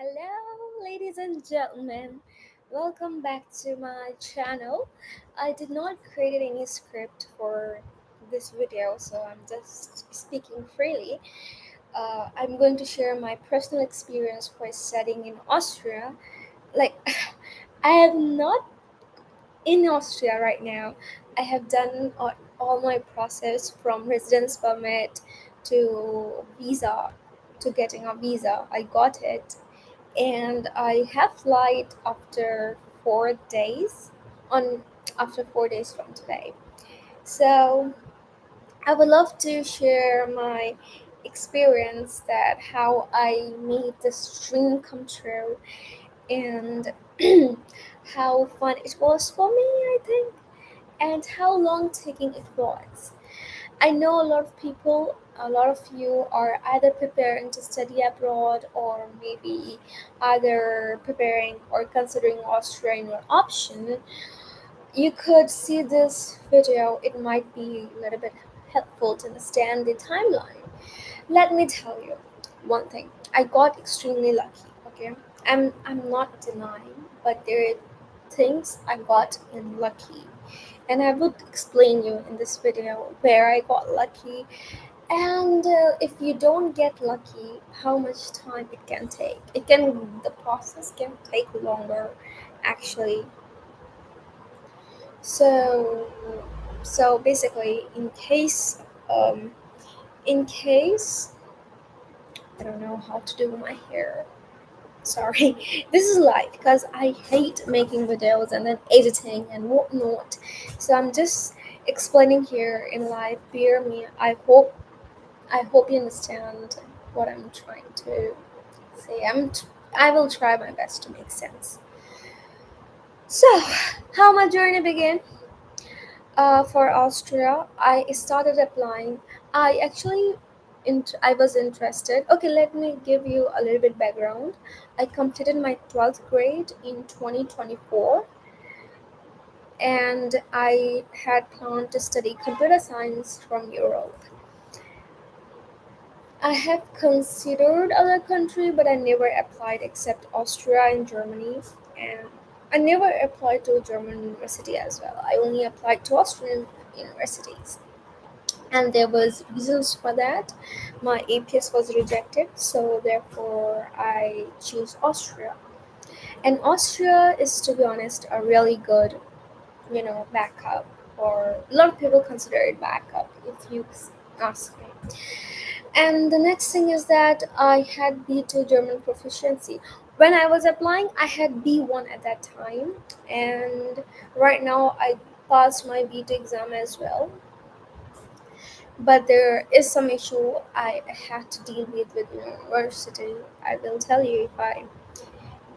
Hello, ladies and gentlemen. Welcome back to my channel. I did not create any script for this video, so I'm just speaking freely. I'm going to share my personal experience for studying in Austria. Like, I am not in Austria right now. I have done all my process from residence permit to visa to getting a visa. I got it and I have flight after 4 days on after 4 days from today. So I would love to share my experience that how I made this dream come true and how fun it was for me, I think, and how long taking it was. I know a lot of people, a lot of you are either preparing to study abroad or maybe either preparing or considering Austria in your option. You could see this video, it might be a little bit helpful to understand the timeline. Let me tell you one thing. I got extremely lucky, okay? I'm not denying, but there are things I got in lucky. And I would explain you in this video where I got lucky and if you don't get lucky, how much time it can take. The process can take longer actually. So so basically um in case I don't know how to do my hair. Sorry, this is live because I hate making videos and then editing and whatnot. So I'm just explaining here in live. Bear me. I hope you understand what I'm trying to say. I will try my best to make sense. So, how my journey began? For Austria, I started applying. I actually, I was interested. Okay, let me give you a little bit background. I completed my 12th grade in 2024, and I had planned to study computer science from Europe. I have considered other country, but I never applied except Austria and Germany, and I never applied to a German university as well. I only applied to Austrian universities, and there was reasons for that. My APS was rejected, so therefore I choose Austria. And Austria is, to be honest, a really good, backup. Or a lot of people consider it backup, if you ask me. And the next thing is that I had B2 German proficiency. When I was applying, I had B1 at that time, and right now I passed my B2 exam as well. But there is some issue I had to deal with university. I will tell you if I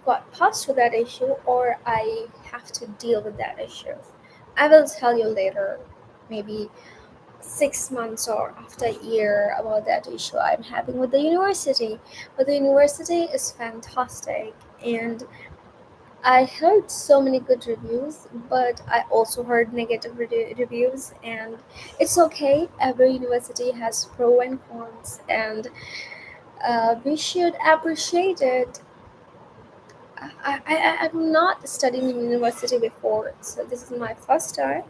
got past with that issue or I have to deal with that issue. I will tell you later, maybe 6 months or after a year about that issue I'm having with the university. But the university is fantastic and I heard so many good reviews, but I also heard negative reviews, and it's okay. Every university has pro and cons, and we should appreciate it. I'm not studying in university before, so this is my first time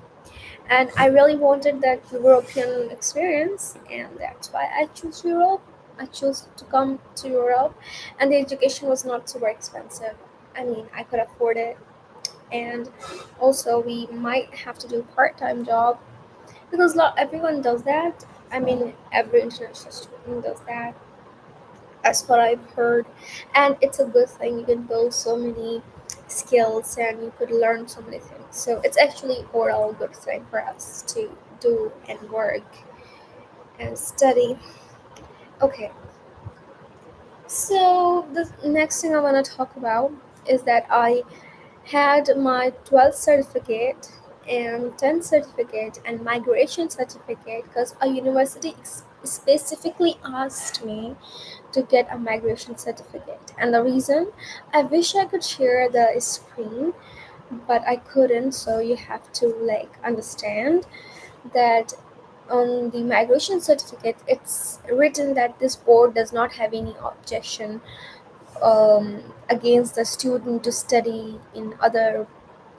and I really wanted that European experience, and that's why I chose Europe. I chose to come to Europe, and the education was not super expensive. I mean, I could afford it, and also we might have to do part-time job because not everyone does that. I mean, every international student does that. That's what I've heard, and it's a good thing. You can build so many skills and you could learn so many things. So it's actually overall a good thing for us to do and work and study. Okay, so the next thing I want to talk about is that I had my 12th certificate and 10th certificate and migration certificate because a university specifically asked me to get a migration certificate. And the reason, I wish I could share the screen, but I couldn't, so you have to understand that on the migration certificate it's written that this board does not have any objection against the student to study in other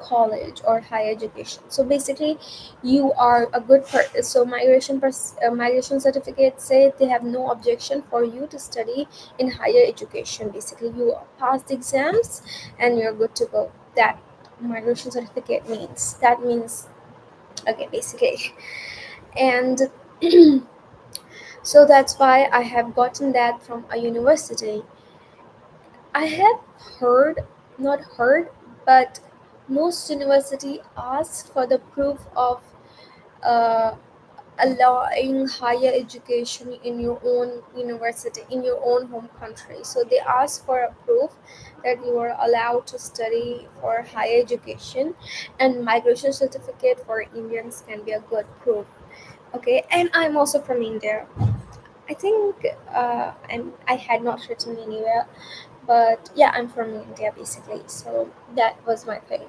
college or higher education. So basically, you are a good person. So migration certificate say they have no objection for you to study in higher education. Basically, you pass the exams and you're good to go. That migration certificate means. That means okay, basically, and so that's why I have gotten that from a university. I have heard, not heard, but most university ask for the proof of uh, allowing higher education in your own university, in your own home country. So they ask for a proof that you are allowed to study for higher education, and migration certificate for Indians can be a good proof. Okay, and I'm also from India. I think I had not written anywhere, but yeah, I'm from India basically. So that was my thing.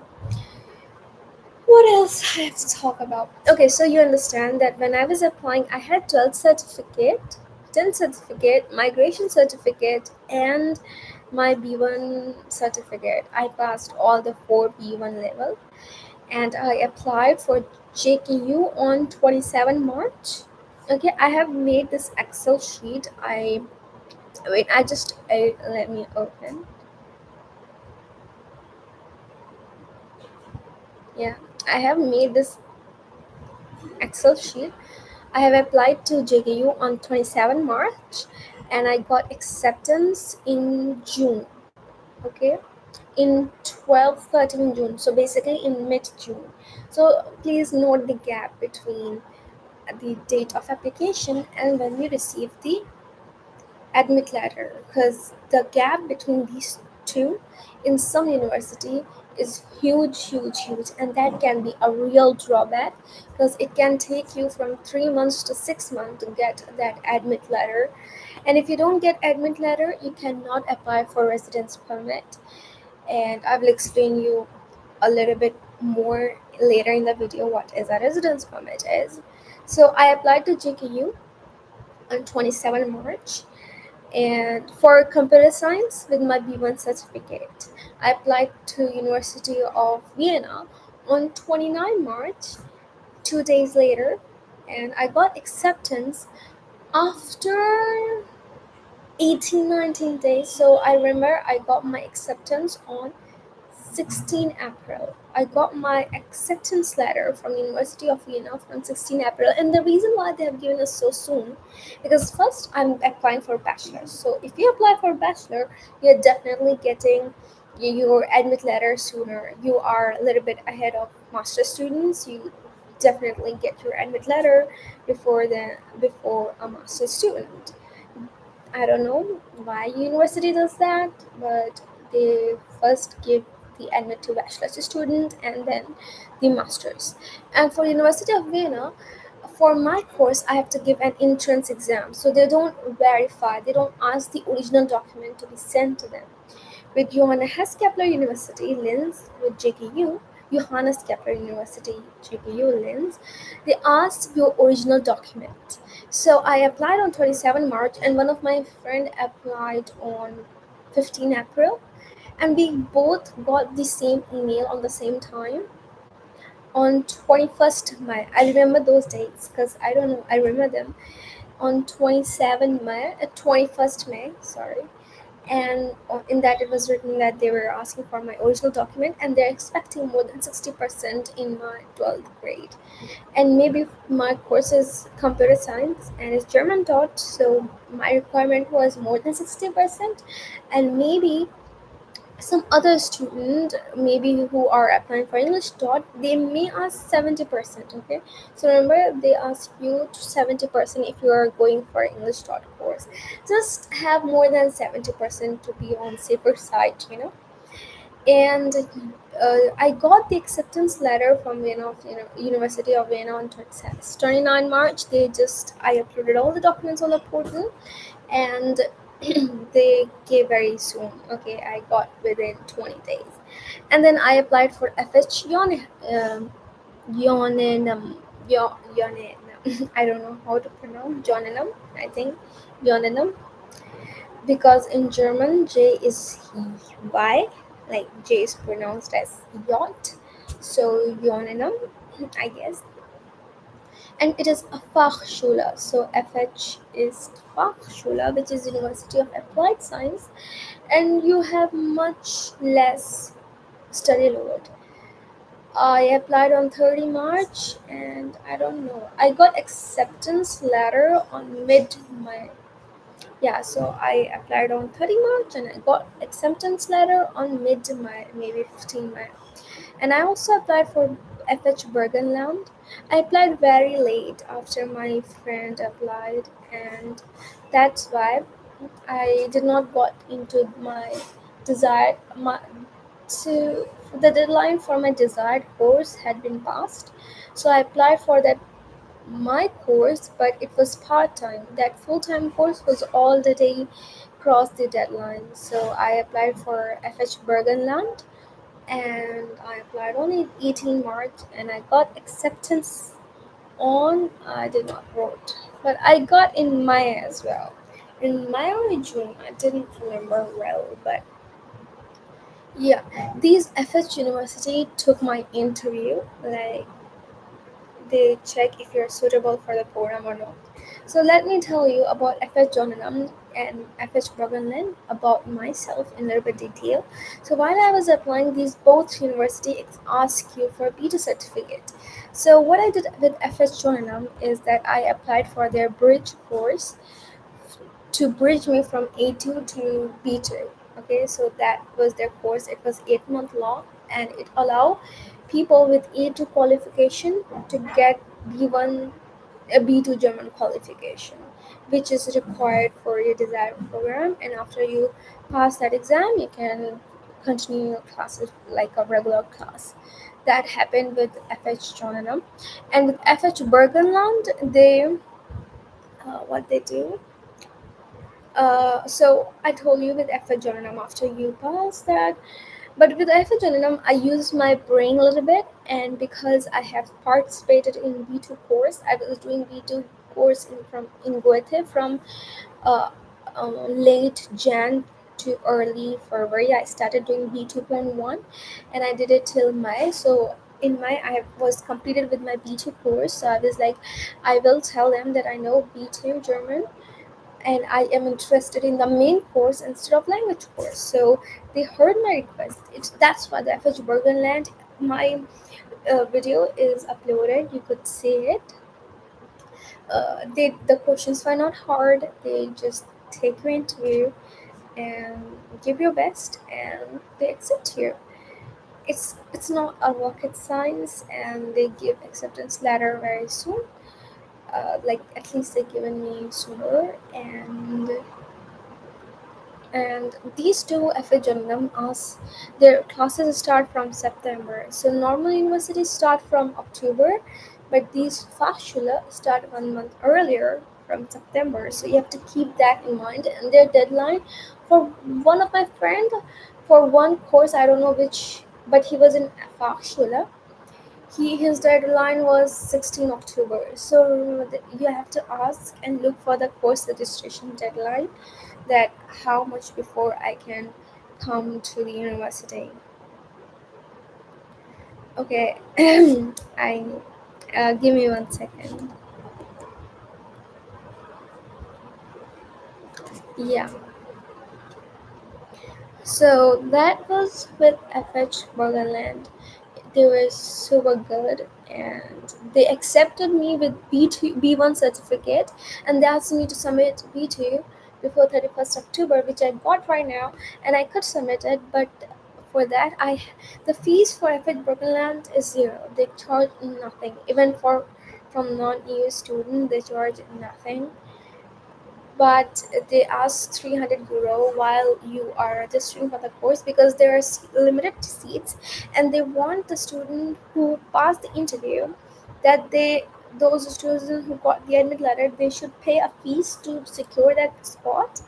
What else I have to talk about? Okay, so you understand that when I was applying, I had 12 certificate, 10 certificate, migration certificate, and my B1 certificate. I passed all the four B1 level, and I applied for JKU on 27 March. Okay, I have made this Excel sheet. I let me open. Yeah, I have made this Excel sheet. I have applied to JKU on 27 March and I got acceptance in June. Okay, in 12 13 June. So basically in mid June. So please note the gap between the date of application and when you receive the admit letter, because the gap between these two in some university is huge, and that can be a real drawback because it can take you from 3 months to 6 months to get that admit letter. And if you don't get admit letter, you cannot apply for residence permit, and I will explain you a little bit more later in the video what is a residence permit is. So I applied to JKU on 27 March, and for computer science with my B1 certificate. I applied to University of Vienna on 29 March, 2 days later, and I got acceptance after 18 19 days. So I remember I got my acceptance on 16 April. I got my acceptance letter from University of Vienna from 16 April. And the reason why they have given us so soon, because first I'm applying for bachelor. So if you apply for bachelor, you're definitely getting your admit letter sooner. You are a little bit ahead of master students. You definitely get your admit letter before a master student. I don't know why university does that, but they first give the admit to bachelor's student and then the master's. And for University of Vienna, for my course, I have to give an entrance exam. So they don't verify, they don't ask the original document to be sent to them. With Johannes Kepler University, Linz, with JKU, Johannes Kepler University, JKU, Linz, they asked your original document. So I applied on 27 March, and one of my friend applied on 15 April, and we both got the same email on the same time on 21st May. I remember those dates because I don't know, I remember them on 27 May, 21st May, sorry. And in that it was written that they were asking for my original document and they're expecting more than 60% in my 12th grade. And maybe my course is computer science and it's German taught, so my requirement was more than 60%. And maybe some other student, maybe who are applying for English taught, they may ask 70%. Okay, so remember they ask you to 70% if you are going for English taught course. Just have more than 70% to be on safer side. And I got the acceptance letter from University of Vienna on 29 March. I uploaded all the documents on the portal, and they gave very soon. Okay, I got within 20 days, and then I applied for FH Yonenum. Yonenum. I don't know how to pronounce Yonenum. I think Yonenum. because in German J is Y, like J is pronounced as yacht. So Jonenum, I guess, and it is a Fachschule. So FH is Fachschule, which is University of Applied Science, and you have much less study load. I applied on 30 March, and I don't know. I got acceptance letter on mid my yeah. So I applied on 30 March, and I got acceptance letter on mid May, maybe 15 May. And I also applied for FH Bergenland. I applied very late after my friend applied, and that's why I did not got into my desired my to the deadline for my desired course had been passed. So I applied for that my course, but it was part time. That full time course was all the day crossed the deadline. So I applied for FH Bergenland, and I applied on 18 March, and I got acceptance on I did not vote, but I got in May as well. In May or June, I didn't remember well, but yeah, these FH University took my interview. Like they check if you're suitable for the program or not. So let me tell you about FH Jonanam and FH Bergenland about myself in a little bit detail. So while I was applying, these both universities ask you for a B2 certificate. So what I did with FH Jonanam is that I applied for their bridge course to bridge me from A2 to B2. Okay, so that was their course. It was 8 month long, and it allowed people with A2 qualification to get B1 a B2 German qualification, which is required for your desired program. And after you pass that exam, you can continue your classes like a regular class. That happened with FH Jonanum, and with FH Bergenland, they what they do. So I told you with FH Jonanum, after you pass that, but with FHNM, I used my brain a little bit, and because I have participated in B2 course, I was doing B2 course in Goethe from uh, late Jan to early February. I started doing B2.1, and I did it till May. So in May, I was completed with my B2 course. So I was like, I will tell them that I know B2 German, and I am interested in the main course instead of language course. So they heard my request. That's why the FH Bergenland, my video is uploaded. You could see it. The questions were not hard. They just take your interview and give your best, and they accept you. It's not a rocket science, and they give acceptance letter very soon. Like at least they given me sooner, and these two FHM us their classes start from September. So normal universities start from October, but these Fachschule start 1 month earlier from September. So you have to keep that in mind. And their deadline for one of my friend for one course, I don't know which, but he was in Fachschule. His deadline was 16 October. So you have to ask and look for the course registration deadline, that how much before I can come to the university. Okay, I give me 1 second. Yeah, so that was with FH Morganland. They were super good, and they accepted me with B2 B1 certificate, and they asked me to submit B2 before 31st October, which I got right now, and I could submit it. But for that, I the fees for FH Brooklyn is zero. They charge nothing. Even for from non-EU student, they charge nothing, but they ask 300 euro while you are registering for the course, because there are limited seats, and they want the student who passed the interview, that those students who got the admit letter, they should pay a fees to secure that spot.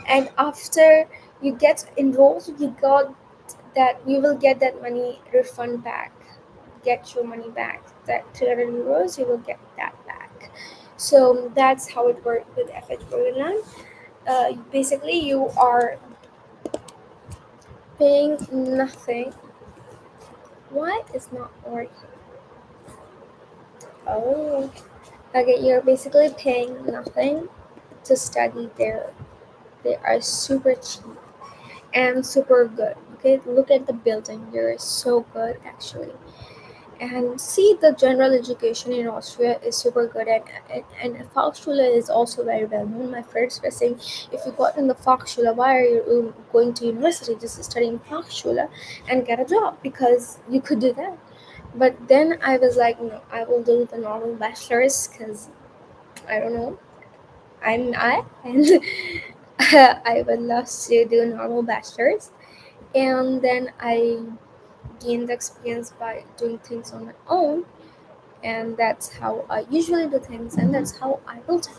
And after you get enrolled, you will get that money refund back, get your money back. That 300 euros, you will get that back. So that's how it worked with FH Berlin. basically you are paying nothing. Why is not working? Oh, okay. You're basically paying nothing to study there. They are super cheap and super good. Okay, look at the building. They're so good actually. And see, the general education in Austria is super good, and Volksschule is also very well known. My friends were saying, if you got in the Volksschule, why are you going to university? Just studying Volksschule and get a job, because you could do that. But then I was like, no, I will do the normal bachelor's, because I don't know, I and I would love to do normal bachelor's, and then I gained experience by doing things on my own, and that's how I usually do things, and that's how I will do.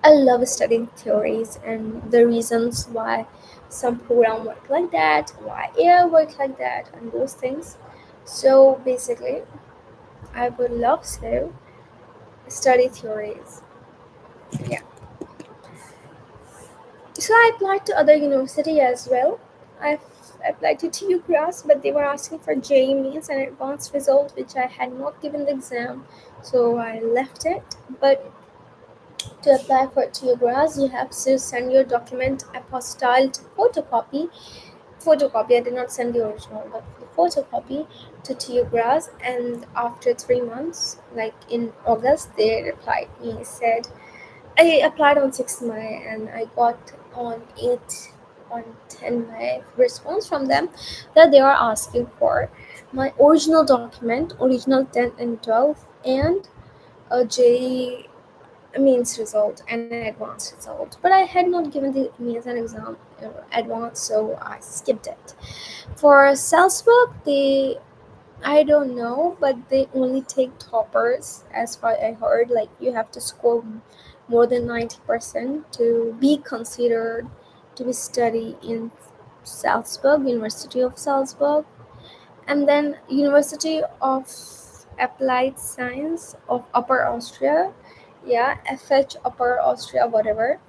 I love studying theories and the reasons why some program work like that, why AI work like that, and those things. So basically, I would love to study theories. Yeah. So I applied to other university as well. I applied to TU Grass, but they were asking for JEE means an advanced result, which I had not given the exam, so I left it. But to apply for TU Grass, you have to send your document apostilled photocopy. Photocopy. I did not send the original, but the photocopy to TU Grass. And after 3 months, like in August, they replied me, said I applied on 6th May and I got on 8 on 10 May response from them that they are asking for my original document, original 10 and 12, and a J means result and an advanced result. But I had not given the means and exam advanced, so I skipped it. For Salzburg, I don't know, but they only take toppers, as far I heard. Like, you have to score more than 90% to be considered to be study in Salzburg, University of Salzburg, and then University of Applied Science of Upper Austria. Yeah, FH Upper Austria, whatever.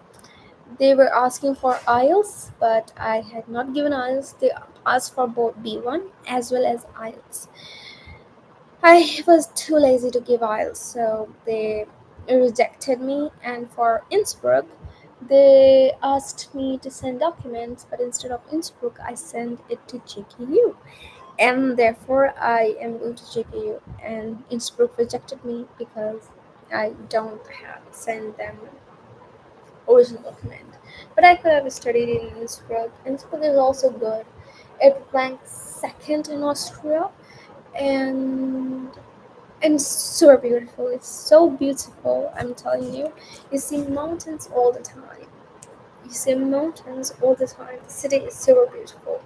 They were asking for IELTS, but I had not given IELTS. They asked for both B1 as well as IELTS. I was too lazy to give IELTS, so they rejected me. And for Innsbruck, they asked me to send documents, but instead of Innsbruck, I sent it to JKU. And therefore, I am going to JKU. And Innsbruck rejected me because I don't have sent them original document. But I could have studied in Innsbruck. Innsbruck is also good. It ranks second in Austria, and it's super beautiful. It's so beautiful, I'm telling you. You see mountains all the time. You see mountains all the time. The city is super beautiful.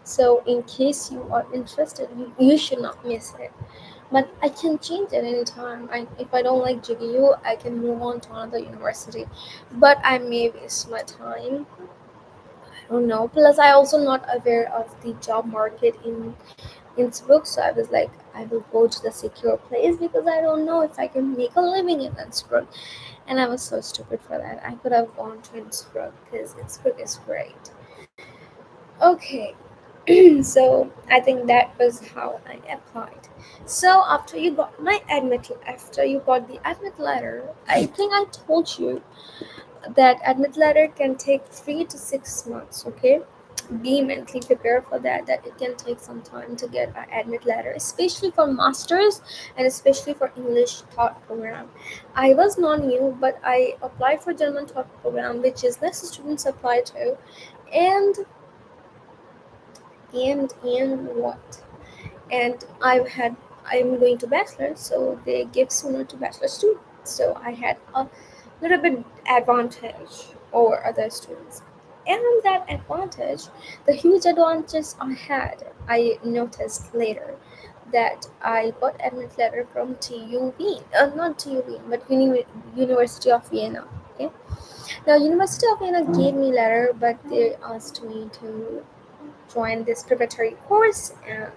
So, in case you are interested, you should not miss it. But I can change it anytime. If I don't like GPU, I can move on to another university. But I may waste my time. I don't know. Plus, I also not aware of the job market in Innsbruck, so I was like, I will go to the secure place because I don't know if I can make a living in Innsbruck. And I was so stupid for that. I could have gone to Innsbruck because Innsbruck is great. Okay, so I think that was how I applied. So after you got the admit letter, I think I told you that admit letter can take 3 to 6 months. Okay, be mentally prepared for that, that it can take some time to get an admit letter, especially for masters and especially for English taught program. I was not new, but I applied for German taught program, which is less students apply to. And and what, and I'm going to bachelor, so they give sooner to bachelors too. So I had a little bit advantage over other students. And that advantage, the huge advantage I had, I noticed later that I got admit letter from TU Wien, not TU Wien, but University of Vienna. Okay, now University of Vienna gave me letter, but they asked me to join this preparatory course, and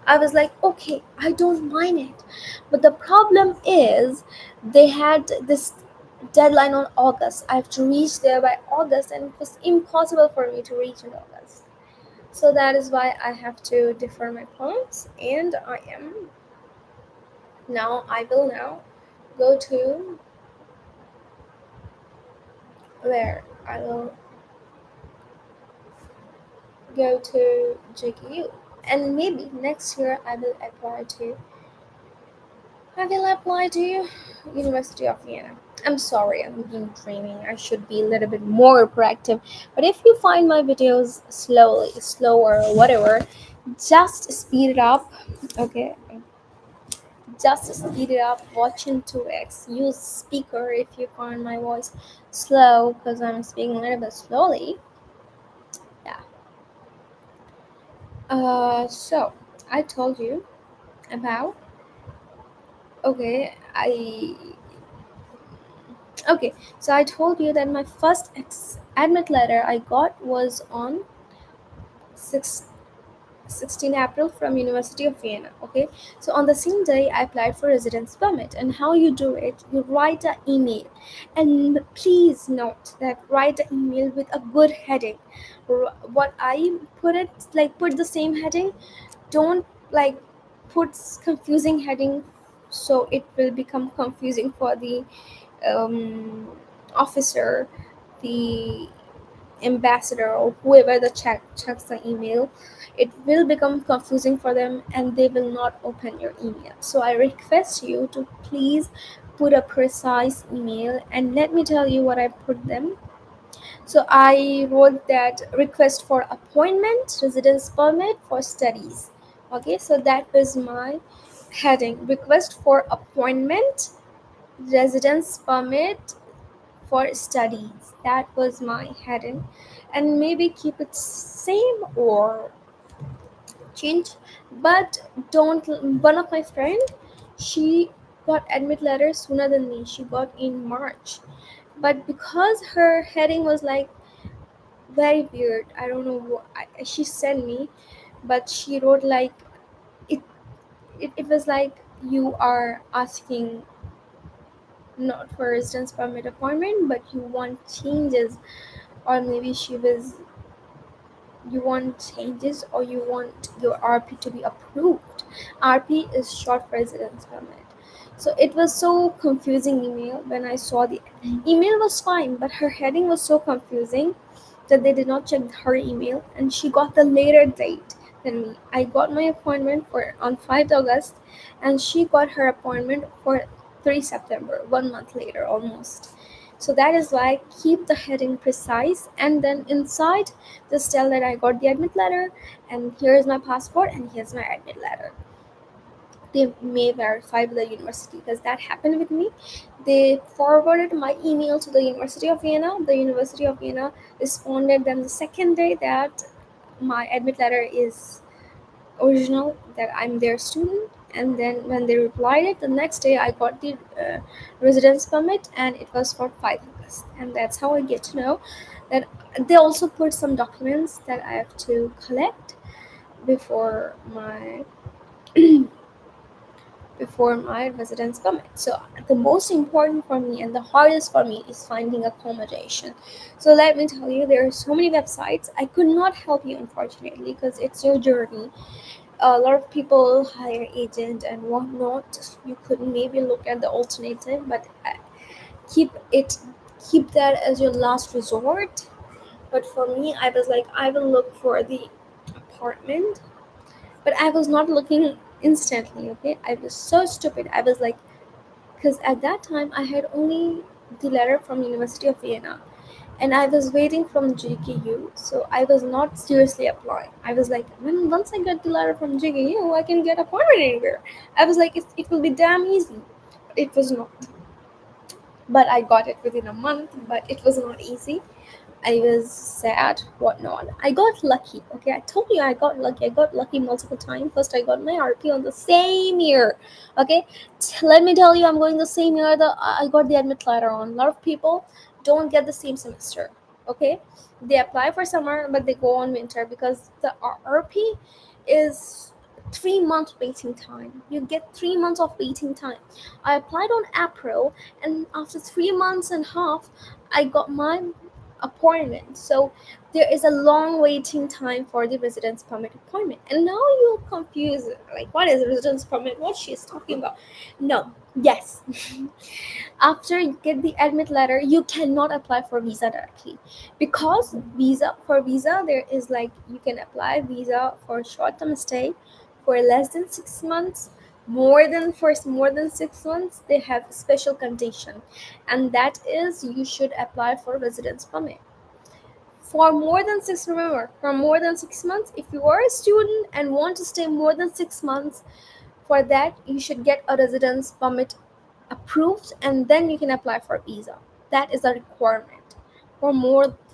I was like, okay, I don't mind it. But the problem is, they had this. deadline on August. I have to reach there by August, and it was impossible for me to reach in August. So that is why I have to defer my plans, and I will now go to where I will go to JKU, and maybe next year I will apply to University of Vienna. I'm sorry, I'm being dreaming. I should be a little bit more proactive. But if you find my videos slower, or whatever, just speed it up. Okay, just speed it up. Watch in 2x. Use speaker if you find my voice slow, because I'm speaking a little bit slowly. Yeah. So I told you about. Okay, Okay, so I told you that my first admit letter I got was on 6, 16 April from University of Vienna. Okay, so on the same day I applied for residence permit, and how you do it, you write an email, and please note that write an email with a good heading. What I put it, like, put the same heading. Don't, like, put confusing heading, so it will become confusing for the um, officer, the ambassador, or whoever checks the email. It will become confusing for them, and they will not open your email. So I request you to please put a precise email, and let me tell you what I put them. So I wrote that request for appointment, residence permit for studies. Okay, so that was my heading: request for appointment, residence permit for studies. That was my heading, and maybe keep it same or change, but don't. One of my friend, she got admit letter sooner than me. She got in March, but because her heading was like very weird, I don't know what she sent me, but she wrote like it. It was like you are asking not for residence permit appointment, but you want changes, or maybe she was you want changes, or you want your RP to be approved. RP is short for residence permit. So it was so confusing email. When I saw the email was fine, but her heading was so confusing that they did not check her email, and she got the later date than me. I got my appointment for on 5th August, and she got her appointment for 3 September, 1 month later almost. So that is why keep the heading precise, and then inside just tell that I got the admit letter, and here's my passport, and here's my admit letter. They may verify with the university, because that happened with me. They forwarded my email to the University of Vienna. The University of Vienna responded them the second day that my admit letter is original, that I'm their student. And then when they replied it, the next day I got the residence permit, and it was for 5 years. And that's how I get to know that they also put some documents that I have to collect before my residence permit. So the most important for me and the hardest for me is finding accommodation. So let me tell you, there are so many websites. I could not help you, unfortunately, because it's your journey. A lot of people hire agent and whatnot. You could maybe look at the alternative, but keep it keep that as your last resort. But for me, I was like, I will look for the apartment, but I was not looking instantly. Okay, I was so stupid. I was like, because at that time I had only the letter from University of Vienna, and I was waiting from JKU, so I was not seriously applying. I was like, when once I get the letter from JKU, I can get appointment anywhere. I was like, it will be damn easy. It was not, but I got it within a month. But it was not easy. I was sad, whatnot. I got lucky. Okay, I told you I got lucky. I got lucky multiple times. First, I got my RP on the same year. Okay, let me tell you, I'm going the same year that I got the admit letter on. A lot of people don't get the same semester. Okay, they apply for summer, but they go on winter, because the RP is 3 months waiting time. You get 3 months of waiting time. I applied on April, and after 3 months and a half, I got my appointment. So there is a long waiting time for the residence permit appointment. And now you're confused, like, what is a residence permit? What she's talking about? No, yes. After you get the admit letter, you cannot apply for visa directly, because visa there is, like, you can apply visa for short term stay for less than 6 months. More than 6 months, they have special condition, and that is you should apply for residence permit for more than six. Remember, for more than 6 months, if you are a student and want to stay more than 6 months, for that you should get a residence permit approved, and then you can apply for visa. That is a requirement.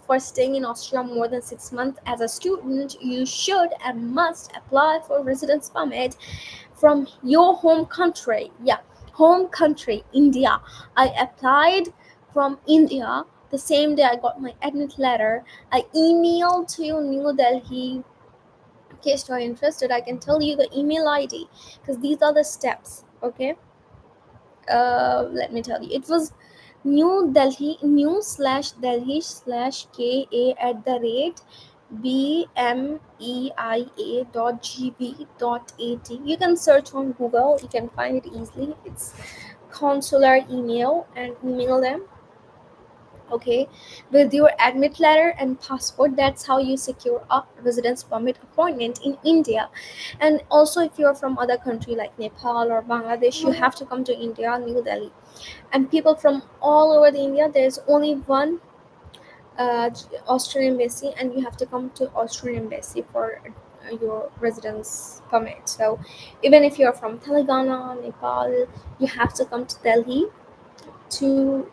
For staying in Austria more than 6 months as a student, you should and must apply for residence permit from your home country. Yeah, home country, India. I applied from India the same day I got my admit letter. I emailed to New Delhi. In case you're interested, I can tell you the email ID, because these are the steps. Okay, let me tell you, it was new/delhi/ka bmeia.gv.at. You can search on Google, you can find it easily. It's consular email, and email them, okay, with your admit letter and passport. That's how you secure a residence permit appointment in India. And also, if you're from other country like Nepal or Bangladesh, you have to come to India, New Delhi. And people from all over the India, there's only one Austrian embassy, and you have to come to Austrian embassy for your residence permit. So even if you're from Telangana, Nepal, you have to come to Delhi to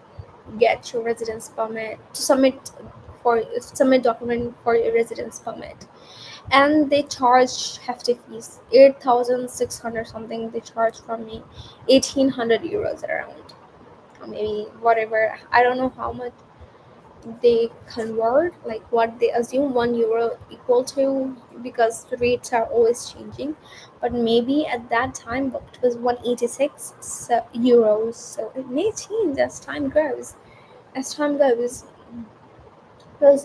get your residence permit, to submit document for your residence permit. And they charge hefty fees, 8,600 something they charge from me, 1,800 euros around, or maybe whatever. I don't know how much they convert, like what they assume 1 euro equal to, because the rates are always changing. But maybe at that time it was 186 euros, so it may change as time goes. Because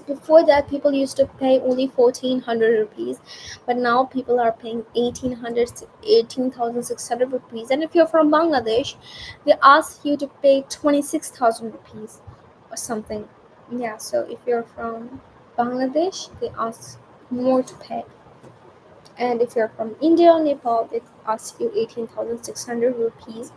before that, people used to pay only 1,400 rupees, but now people are paying 1,800, 18,600 rupees. And if you're from Bangladesh, they ask you to pay 26,000 rupees or something. Yeah, so if you're from Bangladesh, they ask more to pay. And if you're from India or Nepal, they ask you 18,600 rupees,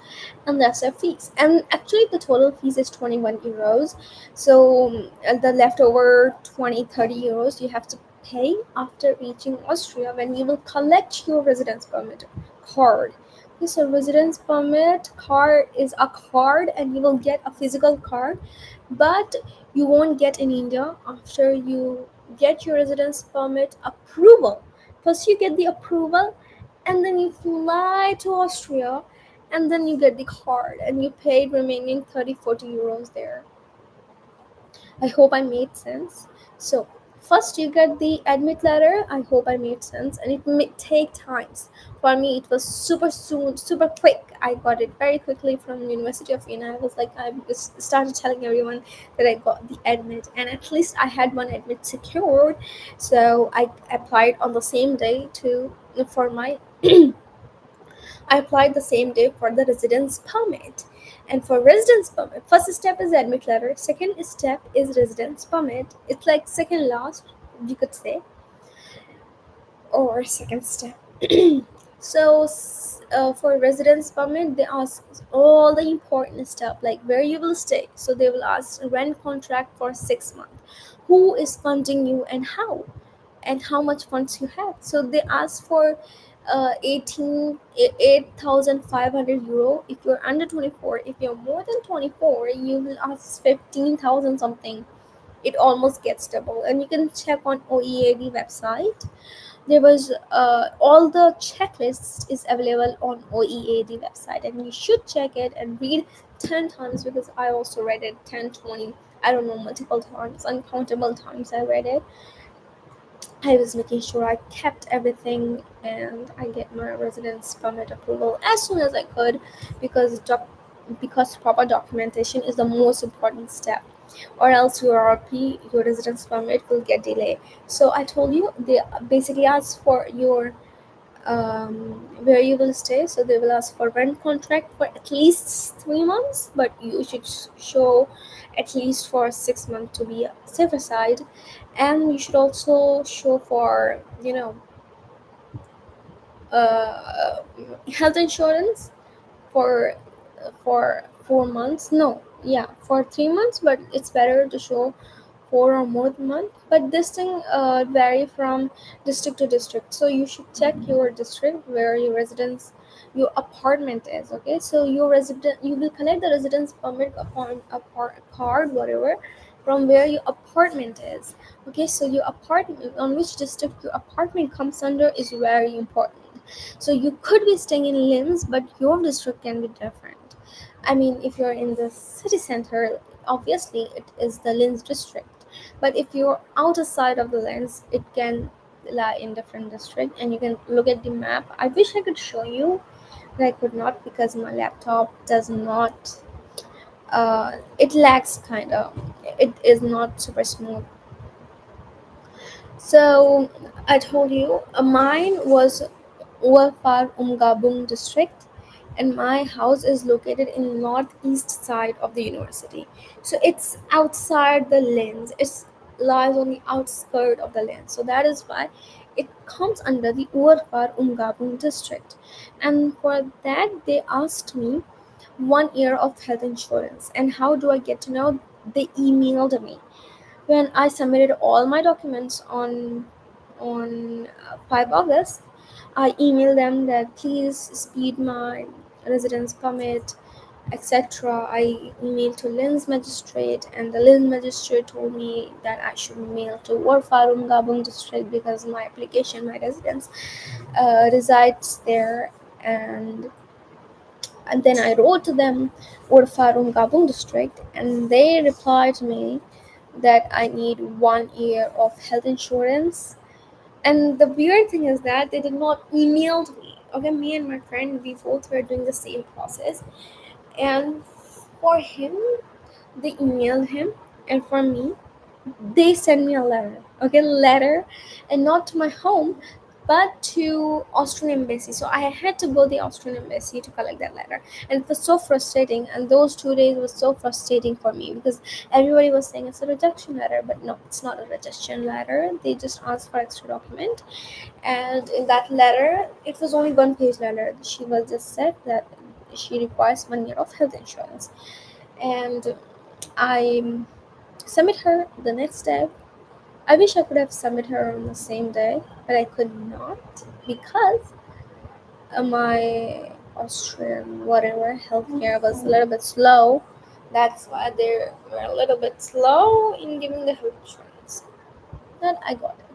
and that's their fees. And actually, the total fees is 21 euros. So the leftover 20, 30 euros you have to pay after reaching Austria, when you will collect your residence permit card. Okay, so residence permit card is a card, and you will get a physical card, but you won't get in India after you get your residence permit approval. First, you get the approval, and then you fly to Austria, and then you get the card, and you paid remaining 30, 40 euros there. I hope I made sense. So, first you get the admit letter. I hope I made sense, and it may take times. For me, it was super soon, super quick. I got it very quickly from University of Vienna. I was like, I just started telling everyone that I got the admit, and at least I had one admit secured. So I applied on the same day to for my I applied the same day for the residence permit. And for residence permit, first step is admit letter, second step is residence permit. It's like second last, you could say, or second step. So for residence permit, they ask all the important stuff, like where you will stay. So they will ask rent contract for 6 months, who is funding you, and how, and how much funds you have. So they ask for 8,500 euro if you're under 24. If you're more than 24, you will ask 15,000 something. It almost gets double, and you can check on OEAD website. There was all the checklists is available on OEAD website, and you should check it and read 10 times, because I also read it 10, 20, I don't know, multiple times, uncountable times I read it. I was making sure I kept everything and I get my residence permit approval as soon as I could, because because proper documentation is the most important step, or else your RP, your residence permit, will get delayed. So I told you they basically ask for your where you will stay. So they will ask for rent contract for at least 3 months, but you should show at least for 6 months to be safer side. And you should also show for uh, health insurance for 4 months. No, yeah, for 3 months, but it's better to show 4 or more month. But this thing vary from district to district, so you should check your district where your residence, your apartment is. Okay, so your resident, you will collect the residence permit upon a card, whatever, from where your apartment is. Okay, so your apartment, on which district your apartment comes under, is very important. So you could be staying in Linz, but your district can be different. I mean, if you're in the city center, obviously it is the Linz district. But if you're outside of the Linz, it can lie in different district, and you can look at the map. I wish I could show you, but I could not because my laptop does not. It lags kind of. It is not super smooth. So I told you, mine was Uafar Umgabung district, and my house is located in northeast side of the university. So it's outside the lens. It lies on the outskirt of the lens. So that is why it comes under the Uafar Umgabung district. And for that, they asked me 1 year of health insurance. And how do I get to know? They emailed me when I submitted all my documents on 5 August. I emailed them that please speed my residence permit, etc. I emailed to Linz magistrate, and the Linz magistrate told me that I should mail to Warfarum Gabung district because my application, my residence resides there. And then I wrote to them, Warfarum Gabung district, and they replied to me that I need 1 year of health insurance. And the weird thing is that they did not email me. Okay, me and my friend, we both were doing the same process. And for him, they emailed him, and for me, they sent me a letter. Okay, letter, and not to my home, but to Austrian embassy. So I had to go the Austrian embassy to collect that letter, and it was so frustrating. And those 2 days was so frustrating for me because everybody was saying it's a rejection letter, but no, it's not a rejection letter. They just asked for extra document, and in that letter, it was only one-page letter. She was just said that she requires 1 year of health insurance, and I submit her the next day. I wish I could have submitted her on the same day, but I could not because my Austrian whatever healthcare was a little bit slow. That's why they were a little bit slow in giving the health insurance. But I got it.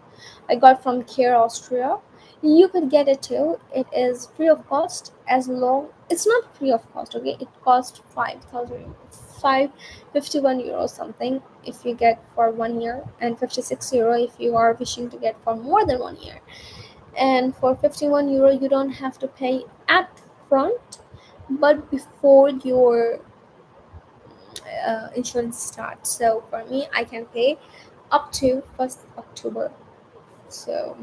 I got from Care Austria. You could get it too. It is free of cost as long. It's not free of cost. Okay, it costs 5,000 €551 something if you get for 1 year, and €56 if you are wishing to get for more than 1 year. And for €51 you don't have to pay at front, but before your insurance starts. So for me, I can pay up to 1st October. So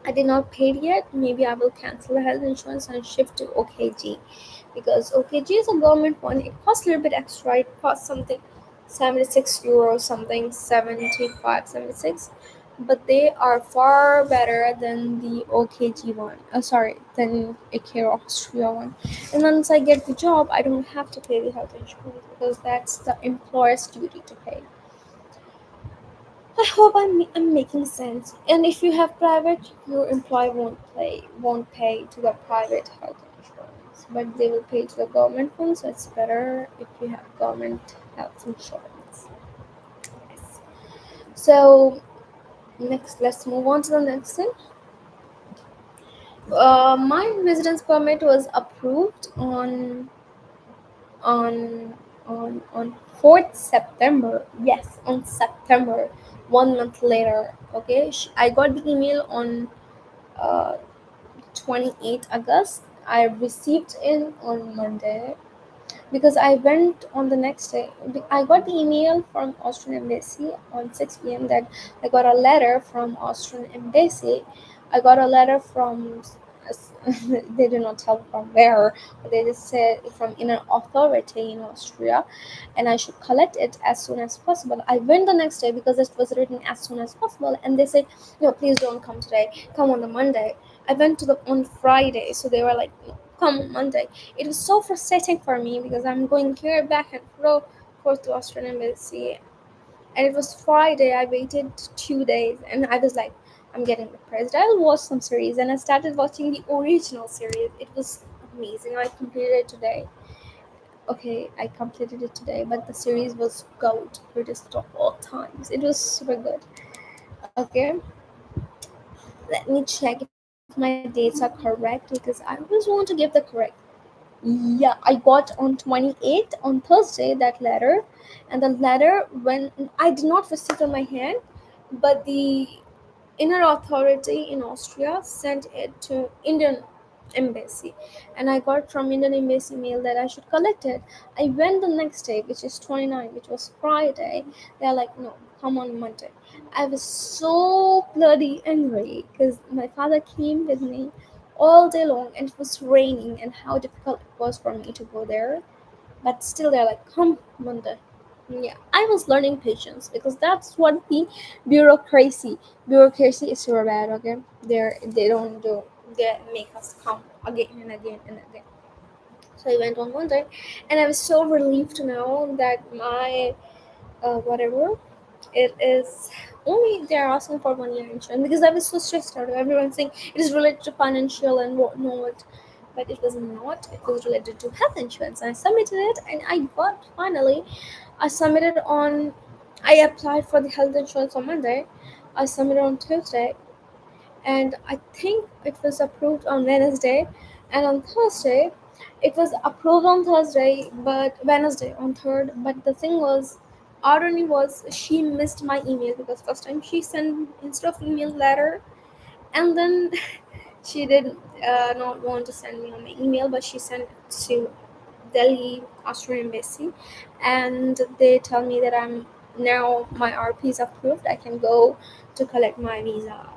I did not pay it yet. Maybe I will cancel the health insurance and shift to OKG, because OKG is a government one. It costs a little bit extra. It costs something €76, something 75, 76. But they are far better than the OKG one. Sorry, than a Care Austria one. And once I get the job, I don't have to pay the health insurance because that's the employer's duty to pay. I hope I'm making sense. And if you have private, your employer won't pay to the private health insurance, but they will pay to the government one. So it's better if you have government health insurance. Yes. So next, let's move on to the next thing. My residence permit was approved on on 4th September. Yes, on September 1 month later. Okay, I got the email on uh, 28th August. I received it on Monday because I went on the next day. I got the email from Austrian embassy on 6 p.m. that I got a letter from Austrian embassy. I got a letter from they did not tell from where, but they just said from an authority in Austria, and I should collect it as soon as possible. I went the next day because it was written as soon as possible, and they said, "No, please don't come today. Come on the Monday." I went to the on Friday, so they were like, "No, come on Monday." It was so frustrating for me because I'm going here back and forth to Australian embassy, and it was Friday. I waited 2 days, and I was like, I'm getting depressed. I'll watch some series, and I started watching the original series. It was amazing. I completed it today. Okay, I completed it today, but the series was gold, greatest of all times. It was super good. Okay, let me check if my dates are correct because I always want to give the correct. Yeah, I got on 28th on Thursday that letter, and the letter when I did not receive on my hand, but the inner authority in Austria sent it to Indian embassy, and I got from Indian embassy mail that I should collect it. I went the next day, which is 29, which was Friday. They're like, no, come on Monday. I was so bloody angry because my father came with me all day long, and it was raining, and how difficult it was for me to go there. But still, they're like, come Monday. Yeah, I was learning patience because that's what the bureaucracy bureaucracy is so bad. Okay, they don't do, they make us come again and again and again. So I went on Monday, and I was so relieved to know that my whatever it is, only they're asking for 1 year insurance because I was so stressed out. Everyone saying it is related to financial and whatnot, but it was not. It was related to health insurance. I submitted it, and I got finally. I submitted on. I applied for the health insurance on Monday. I submitted on Tuesday, and I think it was approved on Wednesday, and on Thursday, it was approved on Thursday, but Wednesday on third. But the thing was, irony was she missed my email because first time she sent instead of email letter, and then she did not want to send me on my email, but she sent it to Delhi Austrian embassy, and they tell me that I'm now my RP is approved. I can go to collect my visa.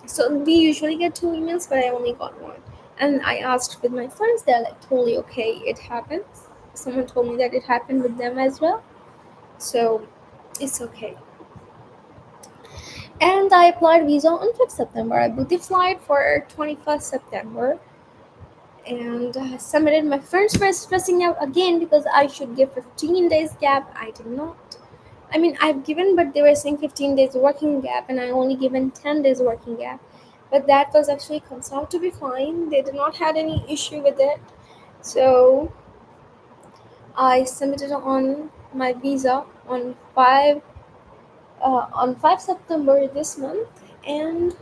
So we usually get two emails, but I only got one. And I asked with my friends, they're like totally okay, it happens. Someone told me that it happened with them as well. So it's okay. And I applied visa on 5th September. I booked the flight for 21st September, and I submitted. My friends were stressing out again because I should give 15 days gap. I did not. I mean, I've given, but they were saying 15 days working gap, and I only given 10 days working gap. But that was actually comes out to be fine. They did not had any issue with it. So I submitted on my visa on 5 September this month, and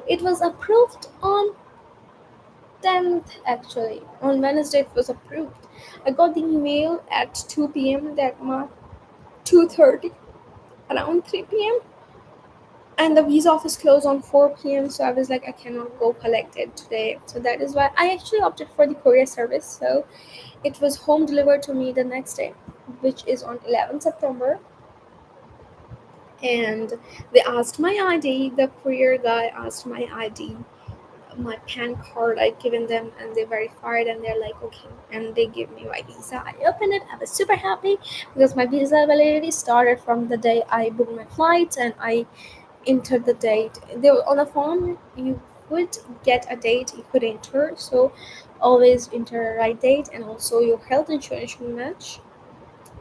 it was approved on 10th. Actually, on Wednesday it was approved. I got the email at 2 p.m. that month, 2:30, around 3 p.m., and the visa office closed on 4 p.m., so I was like, I cannot go collect it today. So that is why I actually opted for the courier service. So it was home delivered to me the next day, which is on 11th September. And they asked my ID. The courier guy asked my ID, my PAN card. I given them, and they verified, and they're like, okay, and they give me my visa. I opened it. I was super happy because my visa validity started from the day I booked my flights, and I entered the date. They were on the form. You could get a date. You could enter. So always enter a right date, and also your health insurance should match.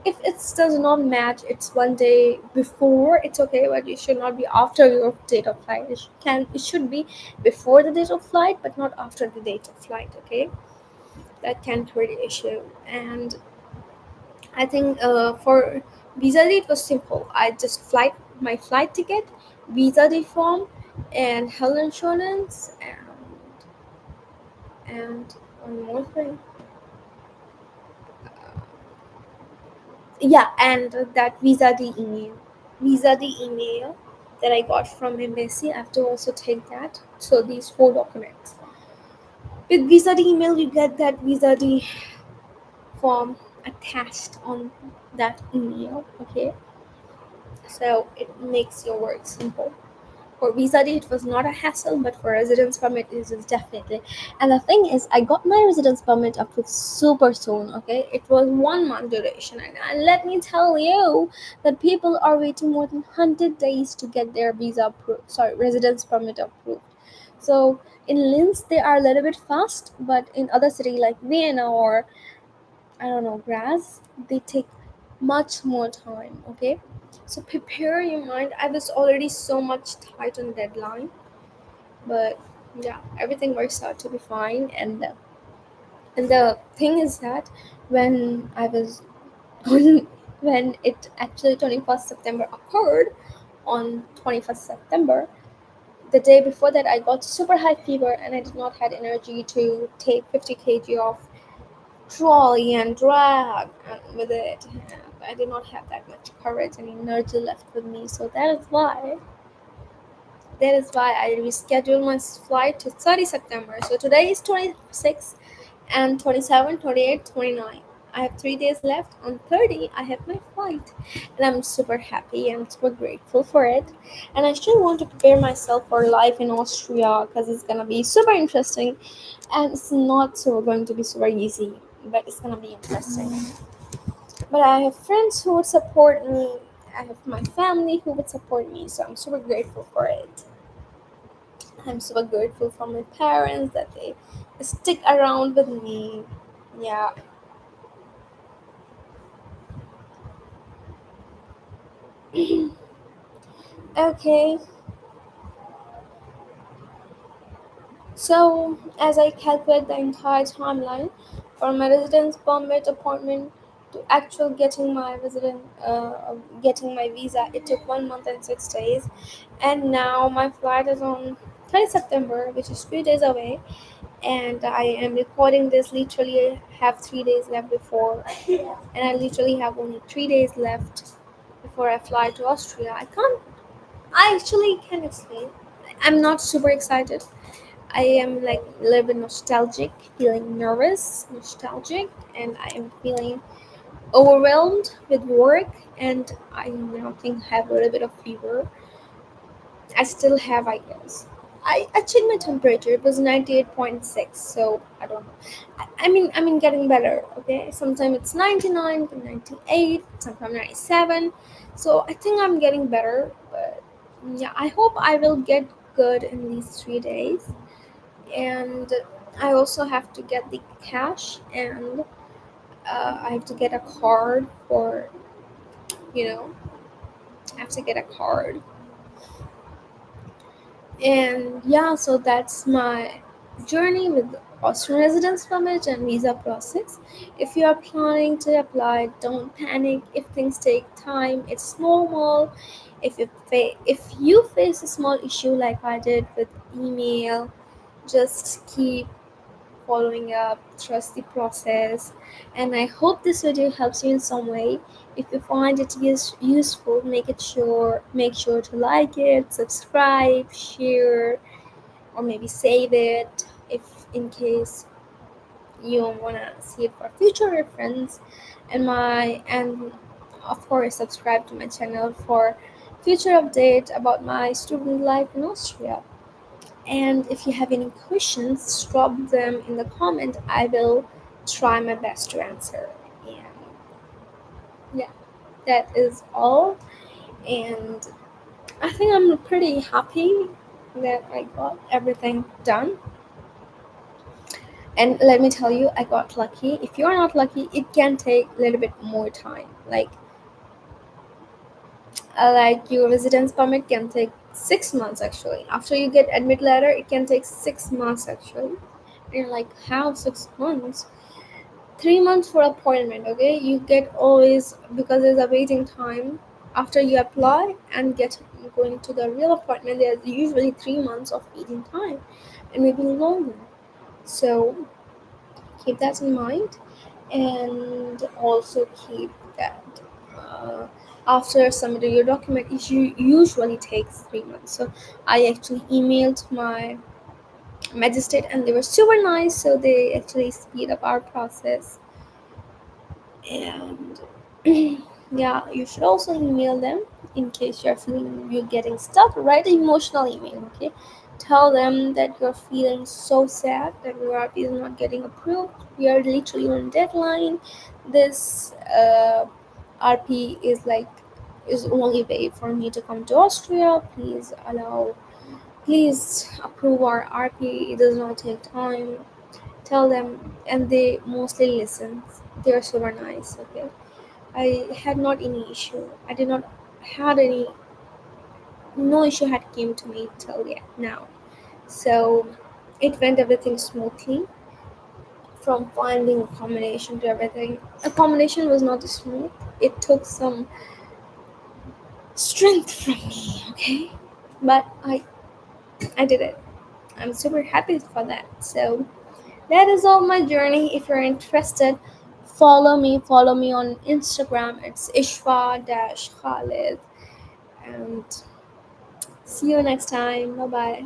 If it does not match, it's 1 day before. It's okay, but it should not be after your date of flight. It should be before the date of flight, but not after the date of flight. Okay, that can create an issue. And I think for visa it was simple. I just my flight ticket, visa form, and health insurance, and one more thing. Yeah, and that visa email, visa email. that I got from embassy. I have to also take that. So these four documents. With visa D email, you get that visa D form attached on that email. Okay, so it makes your work simple. For visa D, it was not a hassle, but for residence permit, it is definitely. And the thing is, I got my residence permit approved super soon. Okay, it was 1 month duration, and let me tell you that people are waiting more than 100 days to get their visa approved. Sorry, residence permit approved. So in Linz, they are a little bit fast, but in other city like Vienna or I don't know, Graz, they take much more time. Okay, so prepare your mind. I was already so much tight on deadline, but yeah, everything works out to be fine. And the thing is that when I was when it actually 21st September occurred on 21st September, the day before that I got super high fever and I did not had energy to take 50 kg of trolley and drag with it. I did not have that much courage and energy left with me, so that is why I rescheduled my flight to 30 September. So today is 26 and 27, 28, 29. I have 3 days left. On 30, I have my flight, and I'm super happy and super grateful for it. And I still want to prepare myself for life in Austria because it's gonna be super interesting, and it's not so going to be super easy, but it's gonna be interesting. But I have friends who would support me. I have my family who would support me, so I'm super grateful for it. I'm super grateful for my parents that they stick around with me. Yeah. Okay. So as I calculate the entire timeline for my residence permit appointment to actual getting my visa, it took 1 month and 6 days, and now my flight is on 30 September, which is 3 days away. And I am recording this literally have 3 days left before, and I literally have only 3 days left before I fly to Austria. I actually can explain. I'm not super excited. I am like a little bit nostalgic, feeling nervous, nostalgic, and I am feeling overwhelmed with work. And I now think I have a little bit of fever. I still have, I guess. I checked my temperature. It was 98.6. So I don't know. I mean, getting better. Okay. Sometimes it's 99, 98, sometimes 97. So I think I'm getting better. But yeah, I hope I will get good in these 3 days. And I also have to get the cash, and I have to get a card for you know I have to get a card. And yeah, so that's my journey with Austrian residence permit and visa process. If you are planning to apply, don't panic if things take time. It's normal. If you face a small issue like I did with email, just keep following up, trust the process, and I hope this video helps you in some way. If you find it useful, make sure to like it, subscribe, share, or maybe save it if in case you wanna see it for future reference. And of course subscribe to my channel for future update about my student life in Austria. And if you have any questions, drop them in the comment. I will try my best to answer. And yeah, that is all. And I think I'm pretty happy that I got everything done. And let me tell you, I got lucky. If you're not lucky, it can take a little bit more time. Like your residence permit can take 6 months actually. After you get admit letter, it can take 6 months actually. And you're like, how 6 months? 3 months for appointment. Okay, you get always because there's a waiting time after you apply and get going to the real appointment. There's usually 3 months of waiting time, and maybe longer. So keep that in mind, and also keep that. Uh, After submitting your document, it usually takes 3 months. So I actually emailed my magistrate, and they were super nice. So they actually speed up our process. And yeah, you should also email them in case you're feeling you're getting stuck. Write an emotional email, okay? Tell them that you're feeling so sad that your RP is not getting approved. We are literally on deadline. This RP is only way for me to come to Austria. Please approve our RP. It does not take time. Tell them, and they mostly listen. They are super nice, okay? I had not any issue. I did not had any no issue had came to me till yet now. So it went everything smoothly from finding accommodation to everything. Accommodation was not smooth. It took some strength from me, okay? But I did it. I'm super happy for that. So that is all my journey. If you're interested, follow me on Instagram. It's ishfa-khalid. And see you next time. Bye bye.